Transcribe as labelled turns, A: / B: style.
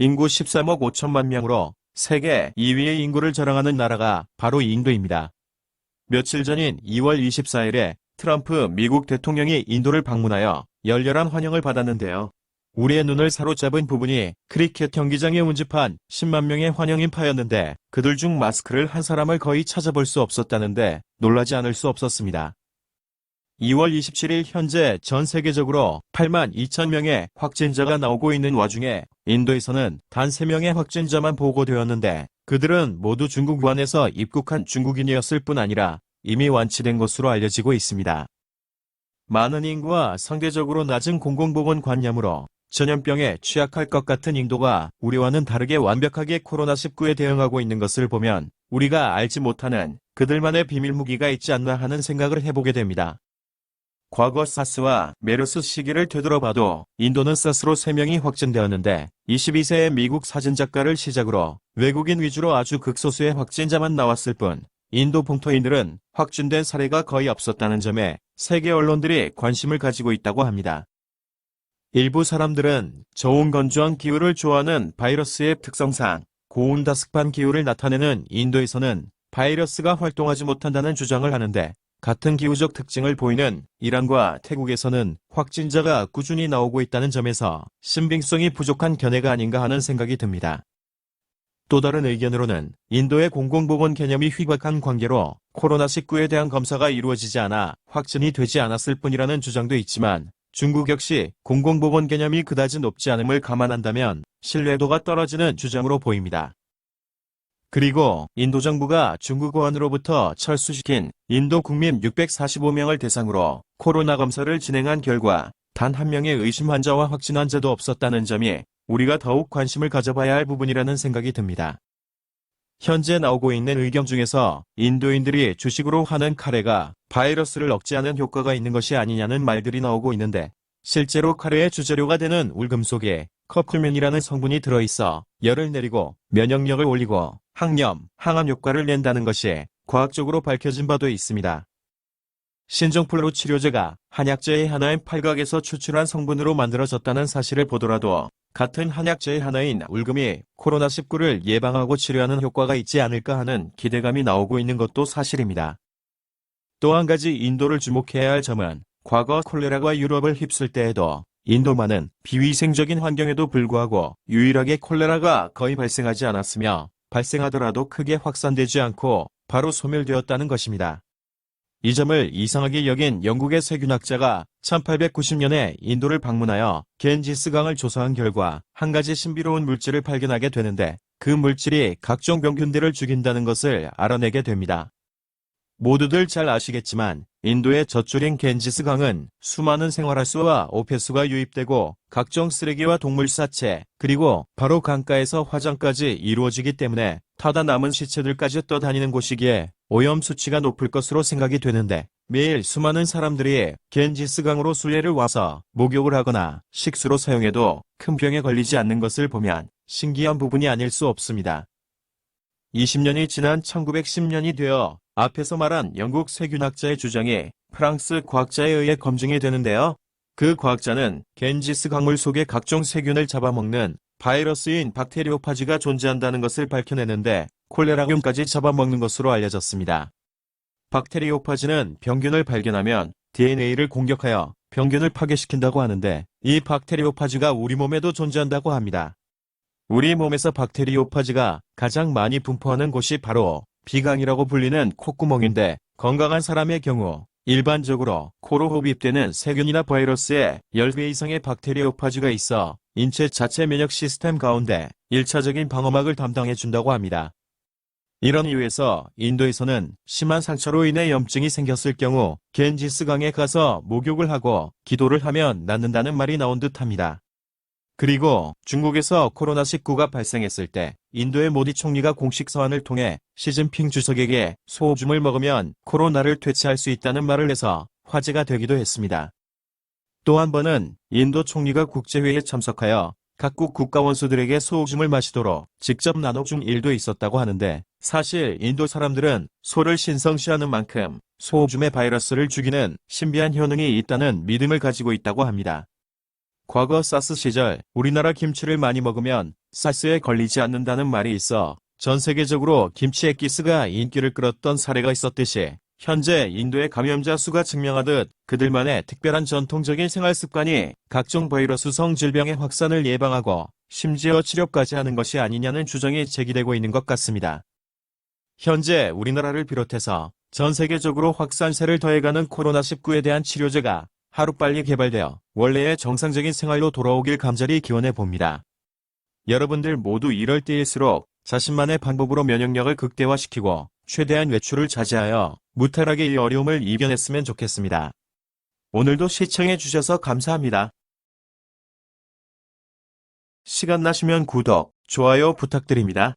A: 인구 13억 5천만 명으로 세계 2위의 인구를 자랑하는 나라가 바로 인도입니다. 며칠 전인 2월 24일에 트럼프 미국 대통령이 인도를 방문하여 열렬한 환영을 받았는데요. 우리의 눈을 사로잡은 부분이 크리켓 경기장에 운집한 10만 명의 환영 인파였는데 그들 중 마스크를 한 사람을 거의 찾아볼 수 없었다는데 놀라지 않을 수 없었습니다. 2월 27일 현재 전 세계적으로 8만 2천 명의 확진자가 나오고 있는 와중에 인도에서는 단 3명의 확진자만 보고되었는데 그들은 모두 중국 우한에서 입국한 중국인이었을 뿐 아니라 이미 완치된 것으로 알려지고 있습니다. 많은 인구와 상대적으로 낮은 공공보건관념으로 전염병에 취약할 것 같은 인도가 우리와는 다르게 완벽하게 코로나19에 대응하고 있는 것을 보면 우리가 알지 못하는 그들만의 비밀 무기가 있지 않나 하는 생각을 해보게 됩니다. 과거 사스와 메르스 시기를 되돌아봐도 인도는 사스로 3명이 확진되었는데 22세의 미국 사진작가를 시작으로 외국인 위주로 아주 극소수의 확진자만 나왔을 뿐 인도 본토인들은 확진된 사례가 거의 없었다는 점에 세계 언론들이 관심을 가지고 있다고 합니다. 일부 사람들은 저온 건조한 기후를 좋아하는 바이러스의 특성상 고온다습한 기후를 나타내는 인도에서는 바이러스가 활동하지 못한다는 주장을 하는데 같은 기후적 특징을 보이는 이란과 태국에서는 확진자가 꾸준히 나오고 있다는 점에서 신빙성이 부족한 견해가 아닌가 하는 생각이 듭니다. 또 다른 의견으로는 인도의 공공보건 개념이 휘박한 관계로 코로나19에 대한 검사가 이루어지지 않아 확진이 되지 않았을 뿐이라는 주장도 있지만 중국 역시 공공보건 개념이 그다지 높지 않음을 감안한다면 신뢰도가 떨어지는 주장으로 보입니다. 그리고 인도 정부가 중국 우한으로부터 철수시킨 인도 국민 645명을 대상으로 코로나 검사를 진행한 결과 단 한 명의 의심 환자와 확진 환자도 없었다는 점이 우리가 더욱 관심을 가져봐야 할 부분이라는 생각이 듭니다. 현재 나오고 있는 의견 중에서 인도인들이 주식으로 하는 카레가 바이러스를 억제하는 효과가 있는 것이 아니냐는 말들이 나오고 있는데 실제로 카레의 주재료가 되는 울금속에 커큐민이라는 성분이 들어있어 열을 내리고 면역력을 올리고 항염, 항암 효과를 낸다는 것이 과학적으로 밝혀진 바도 있습니다. 신종플루 치료제가 한약재의 하나인 팔각에서 추출한 성분으로 만들어졌다는 사실을 보더라도 같은 한약재의 하나인 울금이 코로나19를 예방하고 치료하는 효과가 있지 않을까 하는 기대감이 나오고 있는 것도 사실입니다. 또 한 가지 인도를 주목해야 할 점은 과거 콜레라가 유럽을 휩쓸 때에도 인도만은 비위생적인 환경에도 불구하고 유일하게 콜레라가 거의 발생하지 않았으며 발생하더라도 크게 확산되지 않고 바로 소멸되었다는 것입니다. 이 점을 이상하게 여긴 영국의 세균학자가 1890년에 인도를 방문하여 겐지스강을 조사한 결과 한 가지 신비로운 물질을 발견하게 되는데 그 물질이 각종 병균들을 죽인다는 것을 알아내게 됩니다. 모두들 잘 아시겠지만 인도의 젖줄인 겐지스강은 수많은 생활하수와 오폐수가 유입되고 각종 쓰레기와 동물 사체 그리고 바로 강가에서 화장까지 이루어지기 때문에 타다 남은 시체들까지 떠다니는 곳이기에 오염 수치가 높을 것으로 생각이 되는데 매일 수많은 사람들이 겐지스강으로 순례를 와서 목욕을 하거나 식수로 사용해도 큰 병에 걸리지 않는 것을 보면 신기한 부분이 아닐 수 없습니다. 20년이 지난 1910년이 되어 앞에서 말한 영국 세균학자의 주장이 프랑스 과학자에 의해 검증이 되는데요. 그 과학자는 겐지스 강물 속에 각종 세균을 잡아먹는 바이러스인 박테리오파지가 존재한다는 것을 밝혀내는데 콜레라균까지 잡아먹는 것으로 알려졌습니다. 박테리오파지는 병균을 발견하면 DNA를 공격하여 병균을 파괴시킨다고 하는데 이 박테리오파지가 우리 몸에도 존재한다고 합니다. 우리 몸에서 박테리오파지가 가장 많이 분포하는 곳이 바로 비강이라고 불리는 콧구멍인데 건강한 사람의 경우 일반적으로 코로 흡입되는 세균이나 바이러스에 10배 이상의 박테리오파지가 있어 인체 자체 면역 시스템 가운데 1차적인 방어막을 담당해준다고 합니다. 이런 이유에서 인도에서는 심한 상처로 인해 염증이 생겼을 경우 겐지스강에 가서 목욕을 하고 기도를 하면 낫는다는 말이 나온 듯합니다. 그리고 중국에서 코로나19가 발생했을 때 인도의 모디 총리가 공식 서한을 통해 시진핑 주석에게 소오줌을 먹으면 코로나를 퇴치할 수 있다는 말을 해서 화제가 되기도 했습니다. 또 한 번은 인도 총리가 국제회의에 참석하여 각국 국가 원수들에게 소오줌을 마시도록 직접 나눠준 일도 있었다고 하는데 사실 인도 사람들은 소를 신성시하는 만큼 소오줌의 바이러스를 죽이는 신비한 효능이 있다는 믿음을 가지고 있다고 합니다. 과거 사스 시절 우리나라 김치를 많이 먹으면 사스에 걸리지 않는다는 말이 있어 전 세계적으로 김치 엑기스가 인기를 끌었던 사례가 있었듯이 현재 인도의 감염자 수가 증명하듯 그들만의 특별한 전통적인 생활 습관이 각종 바이러스성 질병의 확산을 예방하고 심지어 치료까지 하는 것이 아니냐는 주장이 제기되고 있는 것 같습니다. 현재 우리나라를 비롯해서 전 세계적으로 확산세를 더해가는 코로나19에 대한 치료제가 하루빨리 개발되어 원래의 정상적인 생활로 돌아오길 간절히 기원해 봅니다. 여러분들 모두 이럴 때일수록 자신만의 방법으로 면역력을 극대화시키고 최대한 외출을 자제하여 무탈하게 이 어려움을 이겨냈으면 좋겠습니다. 오늘도 시청해 주셔서 감사합니다. 시간 나시면 구독, 좋아요 부탁드립니다.